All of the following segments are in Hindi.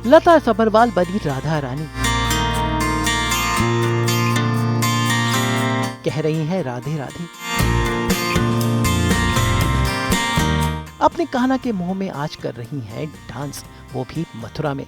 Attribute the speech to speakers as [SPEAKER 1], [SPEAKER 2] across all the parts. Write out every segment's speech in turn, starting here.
[SPEAKER 1] लता सबरवाल बनी राधा रानी। कह रही हैं राधे राधे। अपने कान्हा के मुंह में आज कर रही हैं डांस, वो भी मथुरा में।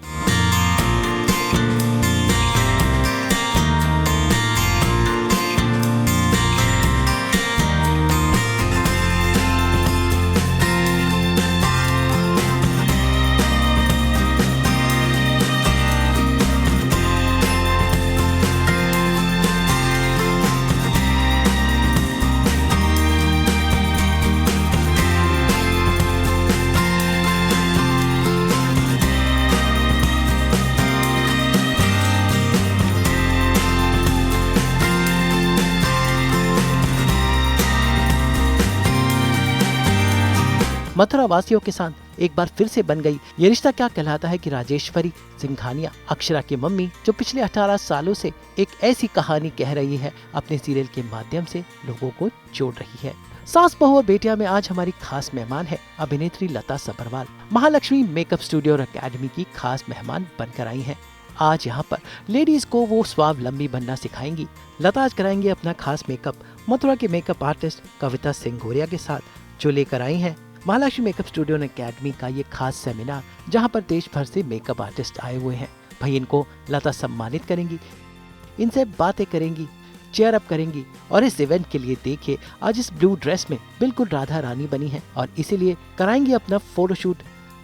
[SPEAKER 1] मथुरा वासियों के साथ एक बार फिर से बन गई ये रिश्ता क्या कहलाता है कि राजेश्वरी सिंघानिया, अक्षरा की मम्मी, जो पिछले 18 सालों से एक ऐसी कहानी कह रही है, अपने सीरियल के माध्यम से लोगों को जोड़ रही है। सास बहू और बेटिया में आज हमारी खास मेहमान है अभिनेत्री लता सबरवाल। महालक्ष्मी मेकअप स्टूडियो और अकेडमी की खास मेहमान बनकर आई हैं। आज यहाँ पर लेडीज को वो स्वावलंबी बनना सिखाएंगी। लता आज कराएंगी अपना खास मेकअप मथुरा के मेकअप आर्टिस्ट कविता सिंघोरिया के साथ, जो लेकर आई हैं महालक्ष्मी मेकअप स्टूडियो और अकेडमी का ये खास सेमिनार, जहां पर देश भर से मेकअप आर्टिस्ट आए हुए हैं। भाई इनको लता सम्मानित करेंगी, इनसे बातें करेंगी, चेयर अप करेंगी। और इस इवेंट के लिए देखिए आज इस ब्लू ड्रेस में बिल्कुल राधा रानी बनी है और इसीलिए कराएंगी अपना फोटोशूट,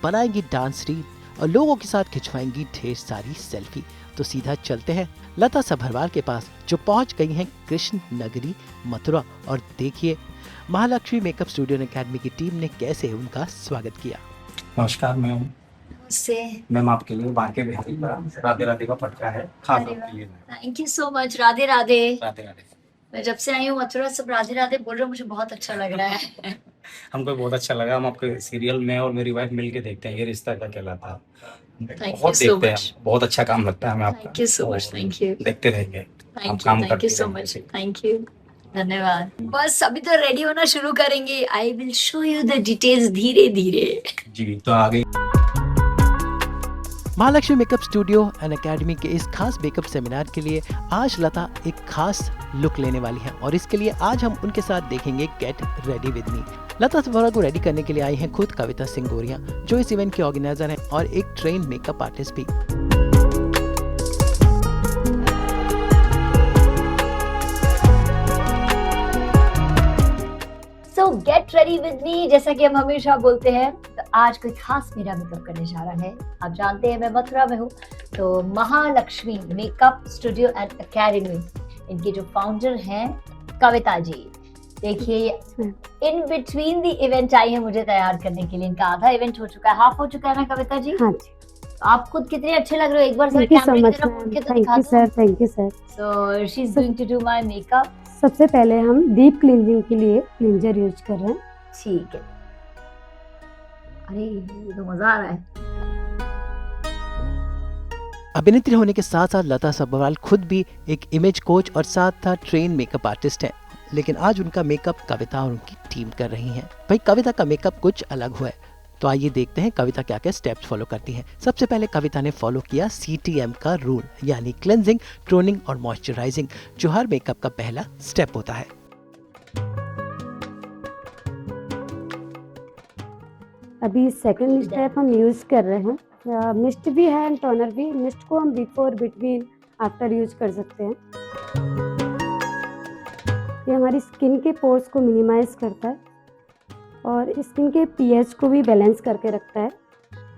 [SPEAKER 1] बनाएंगी डांस रील और लोगों के साथ खिंचवाएंगी ढेर सारी सेल्फी। तो सीधा चलते हैं लता सबरवाल के पास, जो पहुंच गई हैं कृष्ण नगरी मथुरा। और देखिए महालक्ष्मी मेकअप स्टूडियो अकेडमी की टीम ने कैसे उनका स्वागत किया।
[SPEAKER 2] नमस्कार मैम। मैम आपके लिए बाके बिहारी राधे राधे का पटका है, खास आपके लिए।
[SPEAKER 3] Thank you so much. Radhe Radhe.
[SPEAKER 2] Radhe Radhe.
[SPEAKER 3] मैं जब से आई हूँ मथुरा सब राधे राधे बोल रहे हो, मुझे बहुत अच्छा लग रहा है।
[SPEAKER 2] हमको बहुत अच्छा लगा। हम आपके सीरियल में और मेरी वाइफ मिलके देखते हैं, ये रिश्ता क्या कहलाता है,
[SPEAKER 3] Thank
[SPEAKER 2] बहुत
[SPEAKER 3] you so
[SPEAKER 2] देखते हैं।
[SPEAKER 3] much.
[SPEAKER 2] बहुत अच्छा काम लगता है हमें आपका।
[SPEAKER 3] Thank you so much. Thank you.
[SPEAKER 2] देखते रहेंगे।
[SPEAKER 3] Thank you so much. Thank you. धन्यवाद। बस अभी तो रेडी होना शुरू करेंगे। I will show you the details धीरे धीरे।
[SPEAKER 2] जी तो आगे
[SPEAKER 1] Mahalakshmi makeup studio and academy के इस खास मेकअप सेमिनार के लिए आज लता एक खास लुक लेने वाली हैं और इसके लिए आज हम उनके साथ देखेंगे गेट रेडी विद मी। लता सबरवाल को रेडी करने के लिए आई हैं खुद कविता सिंघोरिया, जो इस इवेंट के ऑर्गेनाइजर हैं और एक ट्रेन मेकअप आर्टिस्ट भी।
[SPEAKER 3] So get ready with me, जैसा कि हम हमेशा बोलते हैं, तो आज कोई खास मेरा मेकअप करने जा रहा है। आप जानते हैं मैं मथुरा में हूँ, तो Mahalakshmi makeup studio and academy, इनके जो फाउंडर हैं कविता जी। देखिए in between the event I है मुझे तैयार करने के लिए। इनका आधा इवेंट हो चुका है, हाफ हो चुका है ना कविता जी?
[SPEAKER 4] हाँ जी।
[SPEAKER 3] तो आप खुद कितने अच्छे लग रहे हो, एक बार सर
[SPEAKER 4] थैंक यू सो
[SPEAKER 3] कैमरे
[SPEAKER 4] मच
[SPEAKER 3] की तरफ मुड़ के तो
[SPEAKER 4] थैंक
[SPEAKER 3] दिखा
[SPEAKER 4] यू
[SPEAKER 3] दो।
[SPEAKER 4] Sir, thank you sir.
[SPEAKER 3] So she is going to do my makeup.
[SPEAKER 4] सबसे पहले हम डीप क्लींजिंग के लिए क्लींजर यूज कर रहे हैं।
[SPEAKER 3] ठीक है। अरे ये तो मजा आ रहा है।
[SPEAKER 1] अभिनेत्री होने के साथ साथ लता सबरवाल खुद भी एक इमेज कोच और साथ ट्रेन मेकअप आर्टिस्ट हैं, लेकिन आज उनका मेकअप कविता और उनकी टीम कर रही हैं। भाई कविता का मेकअप कुछ अलग हुआ है, तो आइए देखते हैं कविता क्या क्या स्टेप्स फॉलो करती हैं। सबसे पहले कविता ने फॉलो किया CTM का रूल, यानी क्लेंजिंग, टोनिंग और मॉइस्चराइजिंग, जो हर मेकअप का पहला स्टेप होता है।
[SPEAKER 4] अभी सेकंड स्टेप हम यूज कर रहे हैं। मिस्ट भी है एंड टोनर भी। मिस्ट को हम बिफोर, बिटवीन, आफ्टर यूज कर सकते हैं। ये हमारी स्किन के पोर्स को मिनिमाइज करता है और स्किन के pH को भी बैलेंस करके रखता है।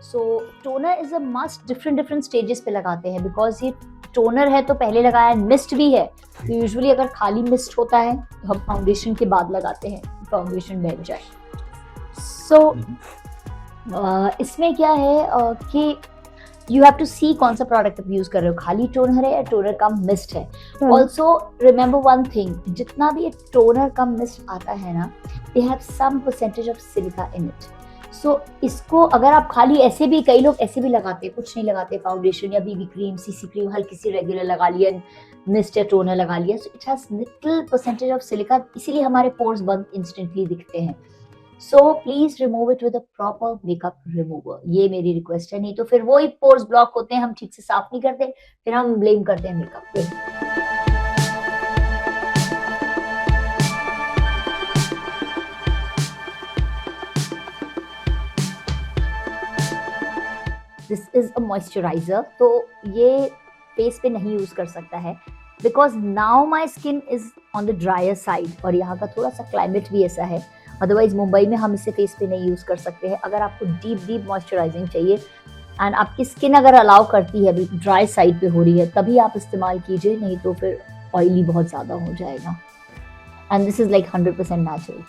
[SPEAKER 3] So toner is a must. Different stages पे लगाते हैं, बिकॉज ये टोनर है तो पहले लगाया, मिस्ट भी है तो यूजुअली अगर खाली मिस्ट होता है तो हम फाउंडेशन के बाद लगाते हैं, फाउंडेशन बैठ जाए। सो इसमें क्या है कि यू हैव टू सी कौन सा प्रोडक्ट आप यूज कर रहे हो, खाली टोनर है या टोनर कम मिस्ट है। ऑल्सो रिमेंबर वन थिंग, जितना भी टोनर कम मिस्ट आता है ना, they have some percentage of silica in it. So इसको अगर आप खाली ऐसे भी, कई लोग ऐसे भी लगाते हैं, कुछ नहीं लगाते, फाउंडेशन या बीबी क्रीम, सीसी क्रीम हल्की सी रेगुलर लगा लिया, मिस्ट या टोनर लगा लिया, so it has little percentage of silica, इसीलिए हमारे पोर्स बंद इंस्टेंटली दिखते हैं। So please remove it with a proper makeup remover, ये मेरी रिक्वेस्ट है। नहीं तो फिर वही पोर्स ब्लॉक होते हैं, हम ठीक से साफ नहीं करते, फिर हम ब्लेम करते हैं मेकअप पे। दिस इज अ मॉइस्चराइजर, तो ये फेस पे नहीं यूज कर सकता है because now my skin is on the dryer side, और यहाँ का थोड़ा सा क्लाइमेट भी ऐसा है। अदरवाइज मुंबई में हम इसे फेस पे नहीं यूज कर सकते हैं। अगर आपको डीप डीप मॉइस्चराइजिंग चाहिए एंड आपकी स्किन अगर अलाउ करती है, अभी ड्राई साइड पे हो रही है, तभी आप इस्तेमाल कीजिए, नहीं तो फिर ऑयली बहुत ज्यादा हो जाएगा। And this is like 100% natural.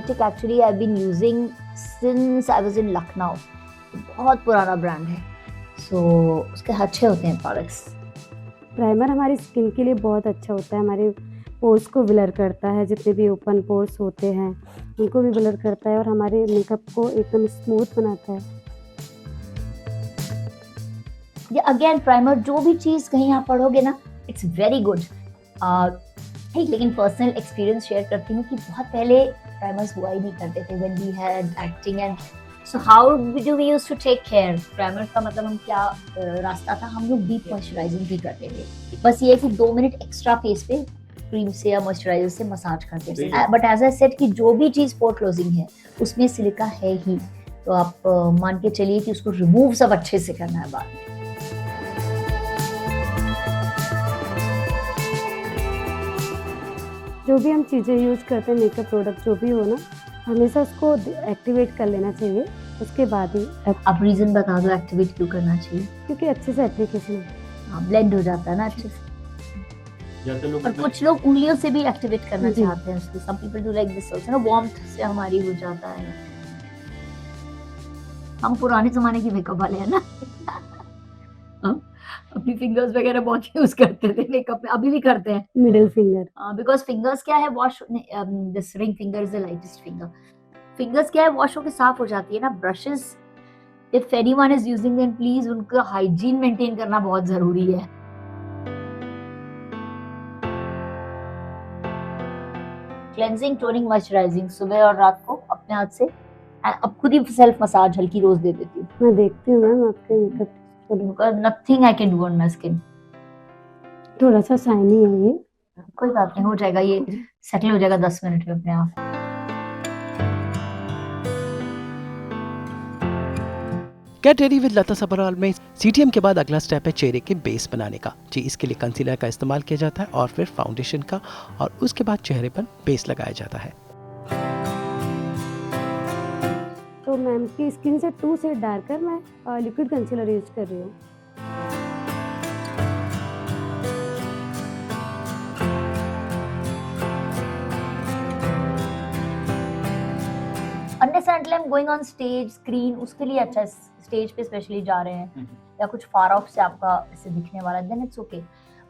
[SPEAKER 3] Biotic actually I've been using since I was in Lucknow, बहुत पुराना ब्रांड है, so उसके अच्छे होते हैं प्रोडक्ट्स।
[SPEAKER 4] प्राइमर हमारी स्किन के लिए बहुत अच्छा होता है, हमारे पोर्स को ब्लर करता है, जितने भी ओपन पोर्स होते हैं उनको भी ब्लर करता है और हमारे मेकअप को एकदम स्मूथ बनाता है।
[SPEAKER 3] ये अगेन प्राइमर, जो भी चीज़ कहीं आप पढ़ोगे ना, इट्स वेरी गुड। ठीक, लेकिन पर्सनल एक्सपीरियंस शेयर करती हूँ कि बहुत पहले प्राइमर्स हुआ ही नहीं करते थे when we had acting, and so how do we used to take care. Primer का मतलब हम क्या रास्ता था, हम लोग डीप मॉइस्चराइजिंग भी करते थे। बस ये कि 2 मिनट एक्स्ट्रा फेस पे क्रीम से या मॉइस्चराइजर से मसाज करते थे। बट एज आई सेड कि जो भी चीज़ पोर क्लोजिंग है उसमें सिलिका है ही, तो आप मान के चलिए कि उसको रिमूव सब अच्छे से करना है बाद में।
[SPEAKER 4] जो भी हम चीज़ें यूज़ करते हैं, मेकअप प्रोडक्ट जो भी हो ना, हमेशा उसको एक्टिवेट कर लेना चाहिए, उसके बाद ही।
[SPEAKER 3] आप रीजन बता दो एक्टिवेट क्यों करना चाहिए?
[SPEAKER 4] क्योंकि अच्छे से एप्लीकेशन
[SPEAKER 3] ब्लेंड हो जाता है ना अच्छे से। और कुछ लोग उंगलियों से भी एक्टिवेट करना चाहते हैं उसको। Some people do like this also ना, वार्मथ से हमारी हो जाता है। हम पुराने जमाने के मेकअप वाले हैं ना। अपनी फिंगर्स वगैरह बहुत यूज करते थे मेकअप में, अभी भी करते हैं।
[SPEAKER 4] मिडिल फिंगर,
[SPEAKER 3] बिकॉज फिंगर्स क्या है, wash, this ring finger is the lightest finger. Fingers क्या है, वॉश होकर साफ हो जाती है ना। Brushes, if anyone is using them, please उनका हाइजीन मेंटेन करना बहुत जरूरी है। क्लेंजिंग, टोनिंग, मॉइस्चराइजिंग सुबह और रात को अपने हाथ से। अब खुद ही सेल्फ मसाज हल्की रोज दे देती हूँ।
[SPEAKER 4] मैं देखती हूँ मैम आपके makeup,
[SPEAKER 3] nothing I can do on my skin.
[SPEAKER 4] थोड़ा सा शाइनी है ये,
[SPEAKER 3] कोई बात नहीं, हो जाएगा, ये सेटल हो जाएगा 10 मिनट में अपने आप।
[SPEAKER 1] गेट रेडी विद लता सबरवाल में सीटीएम के बाद अगला स्टेप है चेहरे के बेस बनाने का। जी, इसके लिए कंसीलर का इस्तेमाल किया जाता है और फिर फाउंडेशन का, और उसके बाद चेहरे पर बेस लगाया जाता है।
[SPEAKER 4] तो मैम की स्किन से 2 शेड डार्कर मैं लिक्विड कंसीलर यूज कर रही हूँ।
[SPEAKER 3] Unnecessarily I am going on stage, screen, उसके लिए अच्छा, स्टेज पे स्पेशली जा रहे हैं या कुछ फार ऑफ से आपका ऐसे दिखने वाला, देन इट्स ओके।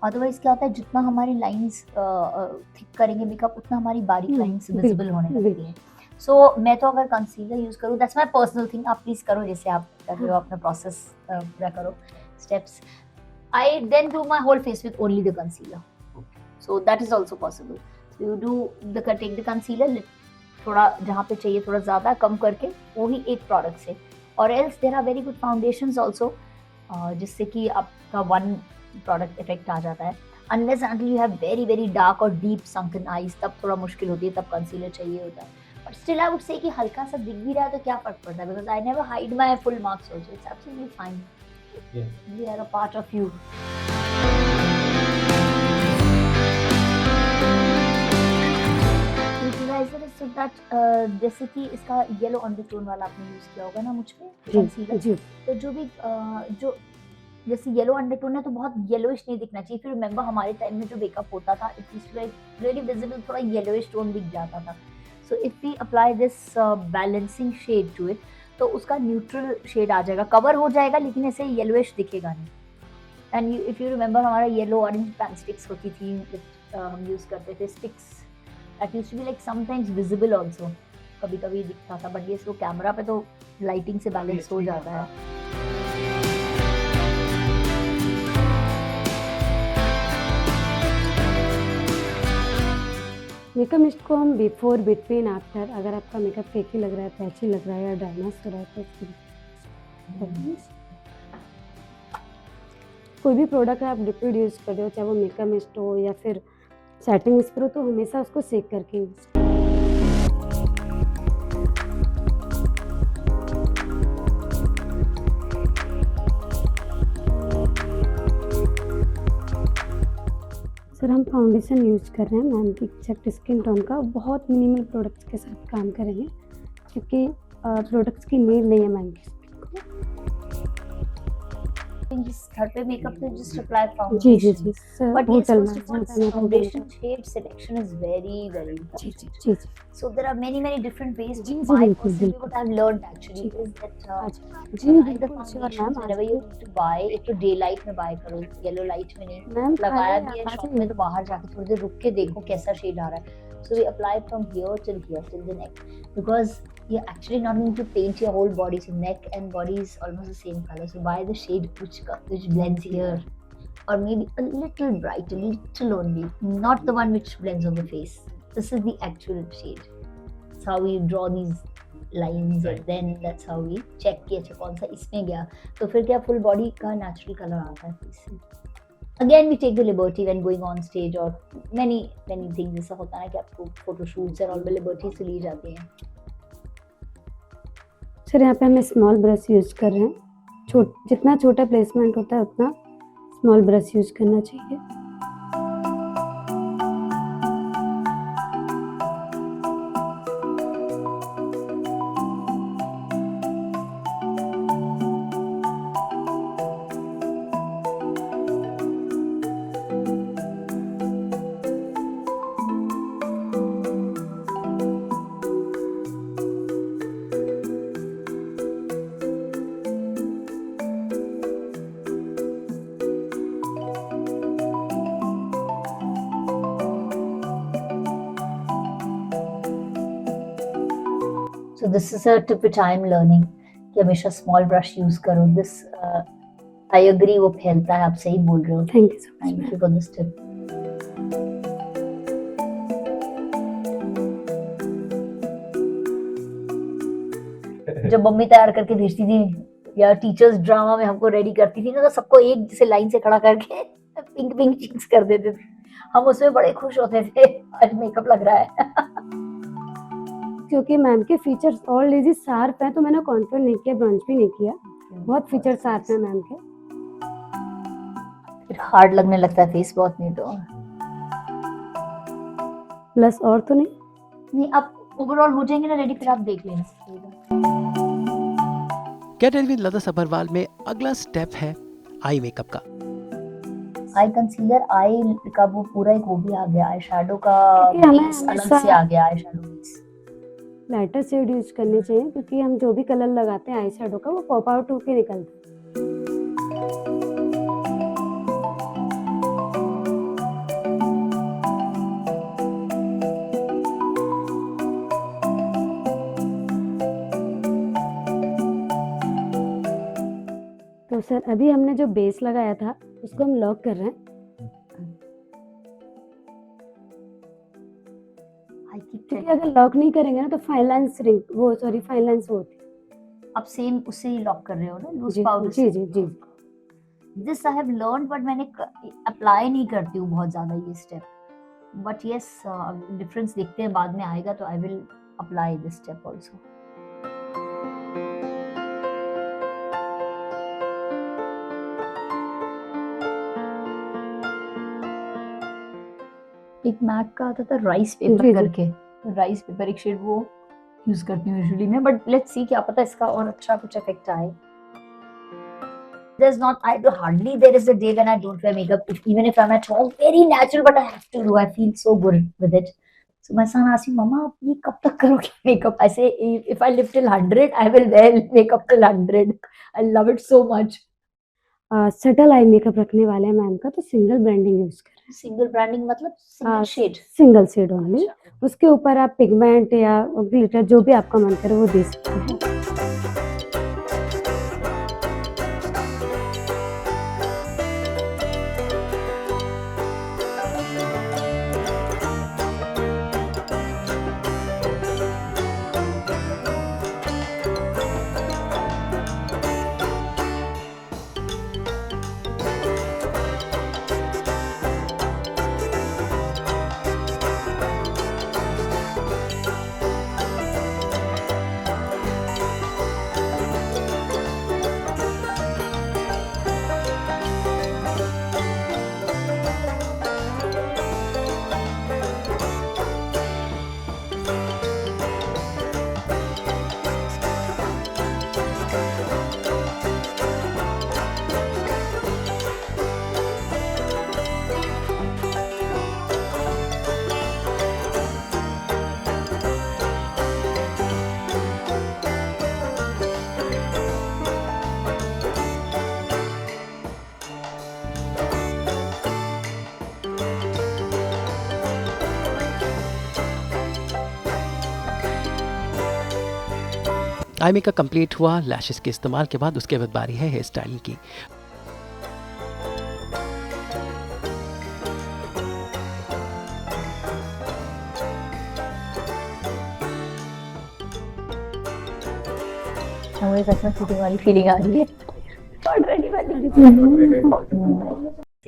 [SPEAKER 3] अदरवाइज क्या होता है, जितना हमारी लाइंस थिक करेंगे मेकअप, उतना हमारी बारीक लाइंस विजिबल होने लगती है। सो मैं तो अगर कंसीलर यूज करूँ, दैट्स माय पर्सनल थिंग, आप प्लीज करो जैसे आप कर रहे हो, अपना प्रोसेस पूरा करो, steps. I then do my whole face with only the concealer, so that is also possible. You do the take the concealer, थोड़ा जहाँ पे चाहिए थोड़ा ज़्यादा कम करके, वही एक प्रोडक्ट से। और else there are very good foundations also, जिससे कि आपका वन प्रोडक्ट इफेक्ट आ जाता है। Unless until you have very very dark और डीप संकन आईज, तब थोड़ा मुश्किल होती है, तब कंसीलर चाहिए होता है। But still I would say कि हल्का सा दिख भी रहा है तो क्या फर्क पड़ता है, because I never hide my full marks also, it's absolutely fine, we are a part of you. So that, जैसे कि इसका येलो अंडरटोन वाला आपने यूज किया होगा ना मुझ पे कंसीलर, तो जो भी जो जैसे येलो अंडरटोन है तो बहुत येलोइश नहीं दिखना चाहिए। फिर रिमेंबर हमारे टाइम में जो मेकअप होता था, it used to be really visible, थोड़ा येलोइश टोन दिख जाता था। So if we apply this balancing shade to it, तो उसका न्यूट्रल शेड आ जाएगा, कवर हो जाएगा, लेकिन ऐसे येलोइश दिखेगा नहीं। एंड इफ यू रिमेंबर, हमारा येलो ऑरेंज पैन स्टिक्स होती थी, हम यूज करते थे sticks, that used to be like sometimes visible also, कभी कभी दिखता था, बट ये इसको कैमरा पे तो लाइटिंग से बैलेंस हो जाता है।
[SPEAKER 4] मेकअप मिस्ट को हम बिफोर, बिटवीन, आफ्टर, अगर आपका मेकअप फेकी लग रहा है, पैची लग रहा है या ड्राइनेस हो रहा है तो उसकी कोई भी प्रोडक्ट आप लिक्विड यूज़ कर रहे हो, चाहे वो मेकअप मिस्ट हो या फिर सेटिंग स्प्रे हो, तो हमेशा उसको सेक करके यूज़ करें। सर हम फाउंडेशन यूज़ कर रहे हैं मैम की एग्जैक्ट स्किन टोन का, बहुत मिनिमल प्रोडक्ट्स के साथ काम करेंगे क्योंकि प्रोडक्ट्स की नीड नहीं है मैम की स्किन को।
[SPEAKER 3] जिस घर पे मेकअप से just apply
[SPEAKER 4] जी जी
[SPEAKER 3] foundation.
[SPEAKER 4] जी सर,
[SPEAKER 3] But yes,
[SPEAKER 4] hotel
[SPEAKER 3] first of all,
[SPEAKER 4] में
[SPEAKER 3] foundation shade selection is very
[SPEAKER 4] जी
[SPEAKER 3] important.
[SPEAKER 4] जी जी जी
[SPEAKER 3] So there are many different ways.
[SPEAKER 4] जी,
[SPEAKER 3] I
[SPEAKER 4] बिल्कुल,
[SPEAKER 3] personally
[SPEAKER 4] बिल्कुल।
[SPEAKER 3] what I've learned actually
[SPEAKER 4] जी।
[SPEAKER 3] is that
[SPEAKER 4] अच्छा जी
[SPEAKER 3] buy the
[SPEAKER 4] बिल्कुल sure
[SPEAKER 3] foundations
[SPEAKER 4] ma'am.
[SPEAKER 3] whenever you need to buy, एक तो डे लाइट में बाय करो, येलो लाइट में नहीं।
[SPEAKER 4] मैम
[SPEAKER 3] लगाया
[SPEAKER 4] खाली
[SPEAKER 3] भी है
[SPEAKER 4] आप आ
[SPEAKER 3] शॉप
[SPEAKER 4] जाइए।
[SPEAKER 3] में तो बाहर जाके थोड़ी देर रुक के देखो कैसा शेड आ रहा है। So we apply from here till the neck, because you're actually not going to paint your whole body. So neck and body is almost the same color. So buy the shade which blends here, or maybe a little bright, a little only, not the one which blends on the face. This is the actual shade. That's how we draw these lines, and then that's how we check कि अच्छा कौन सा इसमें गया, तो फिर क्या full body का natural color आता है face से। Again we take the liberty when going on stage or many things, ऐसा होता है कि आपको photo shoots और all में liberty से ली जाती हैं।
[SPEAKER 4] सर यहाँ पे हम स्मॉल ब्रश यूज़ कर रहे हैं, जितना छोटा प्लेसमेंट होता है उतना स्मॉल ब्रश यूज़ करना चाहिए।
[SPEAKER 3] So this is a tip which I am learning कि हमेशा small brush use करो। This I agree वो फैलता है, आप सही बोल रहे हो।
[SPEAKER 4] Thank you so much.
[SPEAKER 3] Thank you for this tip. जब मम्मी तैयार करके भेजती थी या टीचर्स ड्रामा में हमको रेडी करती थी ना, तो सबको एक जैसे लाइन से खड़ा करके पिंक चीक्स कर देते थे। हम उसमें बड़े खुश होते थे, आज मेकअप लग रहा है।
[SPEAKER 4] क्योंकि मैम के फीचर्स ऑलरेडी शार्प हैं तो मैंने कॉन्टूर नहीं किया, ब्रंच भी नहीं किया, बहुत फीचर शार्प हैं मैम के।
[SPEAKER 3] फिर हार्ड लगने लगता है फेस बहुत, नहीं तो
[SPEAKER 4] प्लस और तो
[SPEAKER 3] नहीं, अब ओवरऑल हो जाएंगे ना रेडी, फिर आप देख लेना।
[SPEAKER 1] गेट रेडी विद लता सभरवाल में अगला स्टेप है आई मेकअप का।
[SPEAKER 3] आई कंसीलर, आई का वो पूरा एक वो भी आ गया, आई शैडो का
[SPEAKER 4] क्योंकि हमें
[SPEAKER 3] बेस अलग
[SPEAKER 4] हमेशा
[SPEAKER 3] से आ गया, eye shadow base.
[SPEAKER 4] Lighter shade use करने चाहिए क्योंकि हम जो भी कलर लगाते हैं आई शैडो का वो पॉप आउट होके निकलता है। तो सर अभी हमने जो बेस लगाया था उसको हम लॉक कर रहे हैं।
[SPEAKER 3] आई कीप
[SPEAKER 4] क्योंकि अगर लॉक नहीं करेंगे ना तो फाइन लाइंस होती है।
[SPEAKER 3] आप सेम उससे ही लॉक कर रहे हो ना, लूज
[SPEAKER 4] जी
[SPEAKER 3] पाउडर
[SPEAKER 4] जी जी जी।
[SPEAKER 3] This I have learned, but मैंने अप्लाई नहीं करती हूँ बहुत ज्यादा ये स्टेप, बट यस डिफरेंस देखते हैं बाद में आएगा, तो I will apply this step also. एक मैक का आता था राइस पेपर
[SPEAKER 4] जी, जी।
[SPEAKER 3] करके, राइस पेपर एक शेड वो यूज करती हूँ यूजुअली मैं, बट लेट्स सी क्या पता इसका और अच्छा कुछ इफेक्ट आए। There's not, hardly there is a day when I don't wear makeup, even if I'm at home, very natural, but I have to do, I feel so good with it. So my son asks me, Mama, आप ये कब तक करोगे makeup? I say, if I live till 100, I will wear makeup till 100. I love it so much.
[SPEAKER 4] Subtle eye makeup रखने वाले हैं मैम का, तो सिंगल ब्रांडिंग यूज कर रहे हैं।
[SPEAKER 3] सिंगल ब्रांडिंग मतलब सिंगल
[SPEAKER 4] हाँ,
[SPEAKER 3] शेड?
[SPEAKER 4] Single shade only. उसके ऊपर आप पिगमेंट या ग्लिटर जो भी आपका मन करे वो दे सकते हैं।
[SPEAKER 1] आई मेकअप कंप्लीट हुआ लैशेस के इस्तेमाल के बाद। उसके बाद बारी है हेयर स्टाइलिंग की।
[SPEAKER 3] मुझे सच में शूटिंग वाली फीलिंग आ रही है ऑलरेडी वाली।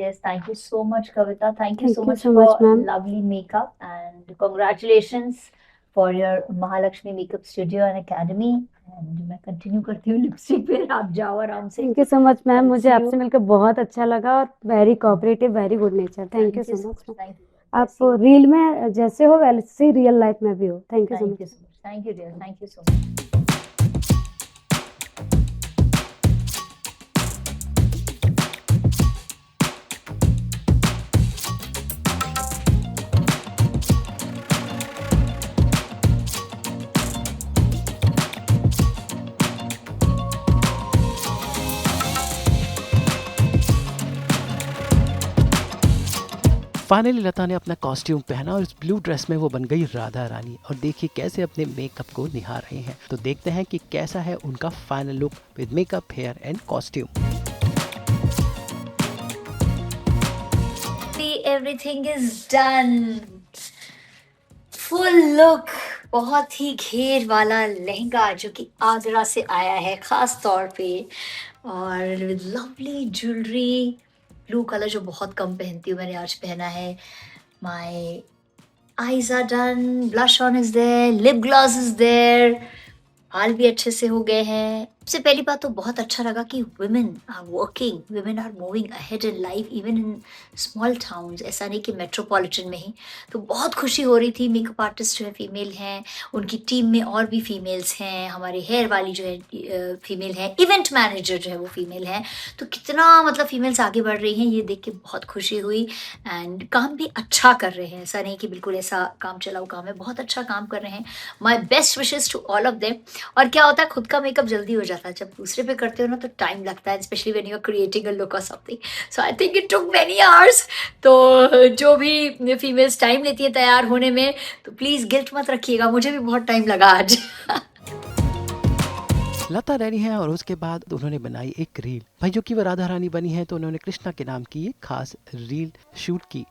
[SPEAKER 3] Yes, thank you so much, Kavita. Thank you so much for
[SPEAKER 4] ma'am.
[SPEAKER 3] lovely makeup, and congratulations for your Mahalakshmi Makeup Studio and Academy. And मैं कंटिन्यू करती हूँ लिपस्टिक पे, आप जाओ आराम से।
[SPEAKER 4] Thank you so much ma'am, मुझे आपसे मिलकर बहुत अच्छा लगा और very cooperative, very good nature. Thank you so much. आप रील में जैसे हो वैसे रियल लाइफ में भी हो। Thank you so much.
[SPEAKER 3] Thank you dear, thank you so much.
[SPEAKER 1] Finally Lata ने अपना कॉस्ट्यूम पहना और इस ब्लू ड्रेस में वो बन गई राधा रानी। और देखिए कैसे अपने मेकअप को निहार रहे हैं। तो देखते हैं कि कैसा है उनका final look with makeup, hair and costume.
[SPEAKER 3] Everything is done, full look, बहुत ही घेर वाला लहंगा जो कि आगरा से आया है खास तौर पे, और with lovely jewellery, blue colour जो बहुत कम पहनती हूँ मैंने आज पहना है। My eyes are done, blush on is there, lip gloss is there, बाल भी अच्छे से हो गए हैं। सबसे पहली बात तो बहुत अच्छा लगा कि women are working, women are moving ahead in life even in small towns, ऐसा नहीं कि मेट्रोपॉलिटन में ही। तो बहुत खुशी हो रही थी। मेकअप आर्टिस्ट जो है फीमेल हैं, उनकी टीम में और भी फीमेल्स हैं, हमारे हेयर वाली जो है फीमेल है, इवेंट मैनेजर जो है वो फीमेल है। तो कितना मतलब फीमेल्स आगे बढ़ रही हैं ये देख के बहुत खुशी हुई। एंड काम भी अच्छा कर रहे हैं, ऐसा नहीं कि बिल्कुल ऐसा काम चलाऊ काम है, बहुत अच्छा काम कर रहे हैं। My best wishes to all of them. और क्या होता है, खुद का मेकअप जल्दी हो जाता है, जब दूसरे पे करते हो ना तो टाइम लगता है, specially when you are creating a look और something. So I think it took many hours. तो जो भी फीमेल्स टाइम लेती है तैयार होने में, तो प्लीज़ गिल्ट मत रखिएगा, मुझे भी बहुत टाइम लगा आज।
[SPEAKER 1] लता रेडी हैं और उसके बाद उन्होंने बनाई एक रील। भाई जो कि वो राधा रानी बनी है तो उन्होंने कृष्णा के नाम की एक खास रील शूट की।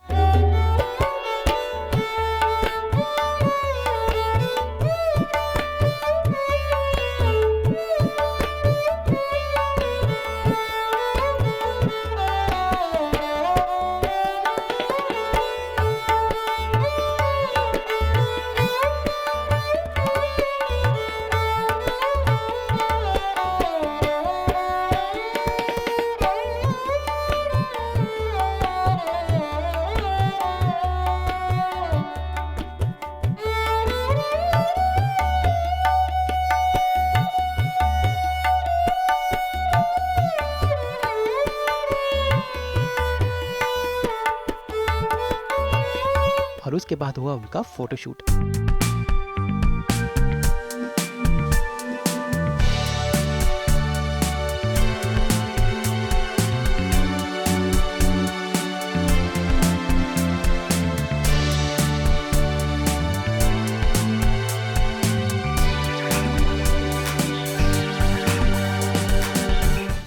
[SPEAKER 1] और उसके बाद हुआ उनका फोटोशूट।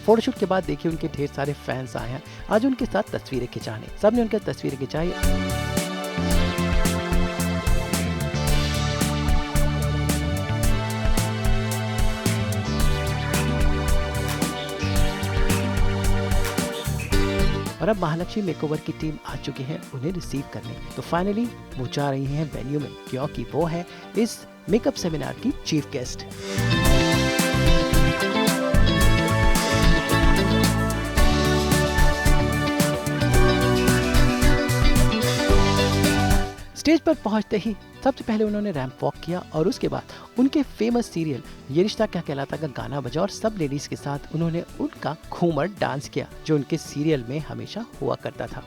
[SPEAKER 1] फोटोशूट के बाद देखिए उनके ढेर सारे फैंस आए हैं आज उनके साथ तस्वीरें खिंचाने। सबने उनके तस्वीरें खिंचाई। और अब महालक्ष्मी मेकओवर की टीम आ चुकी है उन्हें रिसीव करने। तो फाइनली वो जा रही हैं वेन्यू में, क्योंकि वो है इस मेकअप सेमिनार की चीफ गेस्ट। स्टेज पर पहुंचते ही सबसे पहले उन्होंने रैंप वॉक किया और उसके बाद उनके फेमस सीरियल ये रिश्ता क्या कहलाता का गाना बजा और सब लेडीज के साथ उन्होंने उनका घूमर डांस किया जो उनके सीरियल में हमेशा हुआ करता था।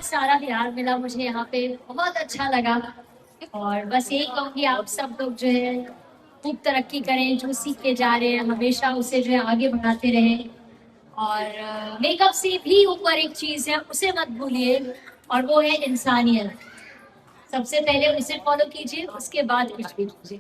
[SPEAKER 3] सारा प्यार मिला मुझे यहाँ पे, बहुत अच्छा लगा। और बस यही कहूँगी आप सब लोग जो है खूब तरक्की करें, जो सीख के जा रहे हैं हमेशा उसे जो है आगे बढ़ाते रहें। और मेकअप से भी ऊपर एक चीज है उसे मत भूलिए और वो है इंसानियत। सबसे पहले उसे फॉलो कीजिए, उसके बाद कुछ भी कीजिए।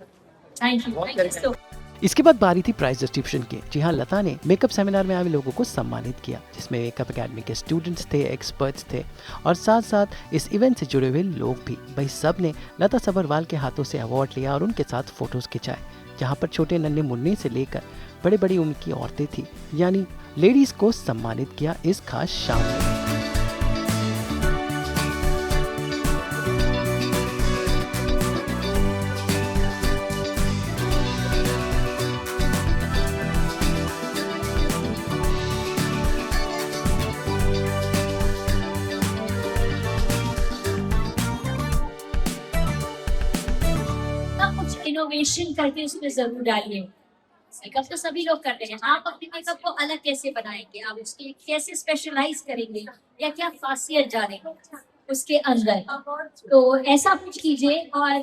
[SPEAKER 3] Thank you.
[SPEAKER 1] इसके बाद बारी थी प्राइज डिस्ट्रीब्यूशन की। जी हाँ, लता ने मेकअप सेमिनार में आए लोगों को सम्मानित किया, जिसमें मेकअप एकेडमी के स्टूडेंट्स थे, एक्सपर्ट्स थे और साथ साथ इस इवेंट से जुड़े हुए लोग भी। भाई सब ने लता सबरवाल के हाथों से अवार्ड लिया और उनके साथ फोटोज खिंचाए, जहाँ पर छोटे नन्हे मुन्ने से लेकर बड़े बड़ी उनकी औरतें थी, यानी लेडीज को सम्मानित किया इस खास शाम में।
[SPEAKER 3] इनोवेशन करके उसमें जरूर डालिए। मेकअप तो सभी लोग करते हैं, आप अपने मेकअप को अलग कैसे बनाएंगे, आप उसके कैसे स्पेशलाइज करेंगे या क्या खासियत जानेंगे उसके अंदर, तो ऐसा कुछ कीजिए। और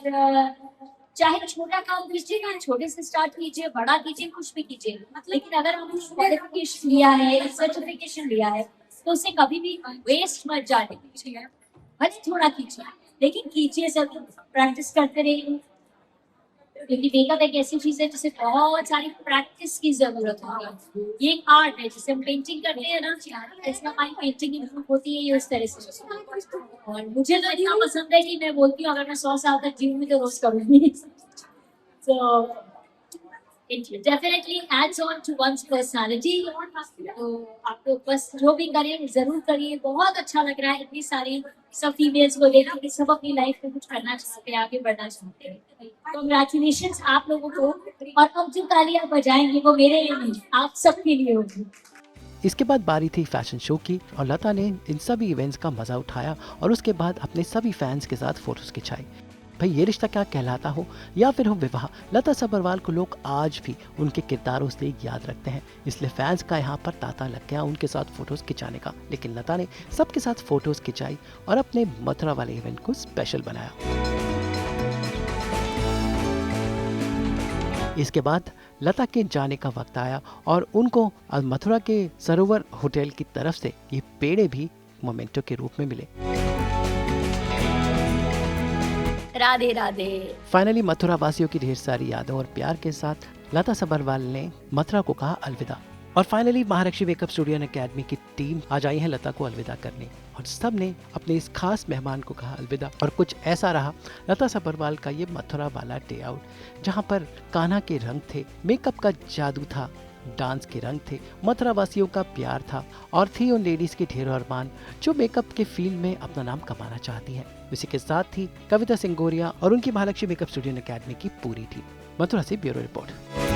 [SPEAKER 3] चाहे छोटा काम कीजिए या छोटे से स्टार्ट कीजिए, बड़ा कीजिए, कुछ भी कीजिए, लेकिन अगर आपने क्वालिफिकेशन लिया है, सर्टिफिकेशन लिया है, तो उसे कभी भी वेस्ट मत जाने दीजिए। भले थोड़ा कीजिए लेकिन कीजिए जरूर, प्रैक्टिस करते रहिए, क्योंकि मेकअप एक ऐसी चीज है जिसे बहुत सारी प्रैक्टिस की जरूरत होती है। ये एक आर्ट है, जैसे हम पेंटिंग करते हैं ना, इसमें हमारी पेंटिंग इम्प्रूव होती है ये उस तरह से। और मुझे तो इतना पसंद है कि मैं बोलती हूँ अगर मैं 100 साल तक जीऊंगी तो रोज करूंगी। So it definitely adds on to one's personality। तो आप लोग बस जो भी करें जरूर करिए, बहुत अच्छा लग रहा है इतनी सारी सब फीमेल्स को देखा कि सब अपनी लाइफ में कुछ करना चाहते हैं, आगे बढ़ना चाहते हैं। कांग्रेचुलेशंस आप लोगों को। और अब जो तालियां बजाएंगे वो मेरे लिए नहीं, आप सबके लिए होगी।
[SPEAKER 1] इसके बाद बारी थी फैशन शो की और लता ने इन सभी इवेंट्स का मजा उठाया और उसके बाद अपने सभी फैंस के साथ फोटोज खिंचाई। भाई ये रिश्ता क्या कहलाता हो या फिर हो विवाह, लता सबरवाल को लोग आज भी उनके किरदारों से याद रखते हैं, इसलिए फैंस का यहाँ पर तांता लग गया उनके साथ फोटोज खिंचाने का। लेकिन लता ने सबके साथ फोटोज खिंचाई और अपने मथुरा वाले इवेंट को स्पेशल बनाया। इसके बाद लता के जाने का वक्त आया और उनको मथुरा के सरोवर होटल की तरफ से ये पेड़े भी मोमेंटो के रूप में मिले।
[SPEAKER 3] राधे राधे।
[SPEAKER 1] फाइनली मथुरा वासियों की ढेर सारी यादों और प्यार के साथ लता सबरवाल ने मथुरा को कहा अलविदा। और finally Mahalakshmi makeup studio academy की टीम आज आई है लता को अलविदा करने और सब ने अपने इस खास मेहमान को कहा अलविदा। और कुछ ऐसा रहा लता सबरवाल का ये मथुरा वाला डे आउट, जहाँ पर कान्हा के रंग थे, मेकअप का जादू था, डांस के रंग थे, मथुरा वासियों का प्यार था और थी उन लेडीज के ढेरों अरमान जो मेकअप के फील्ड में अपना नाम कमाना चाहती हैं। इसी के साथ थी कविता सिंह गोरिया और उनकी महालक्ष्मी मेकअप स्टूडियो एकेडमी की पूरी टीम। मथुरा से ब्यूरो रिपोर्ट।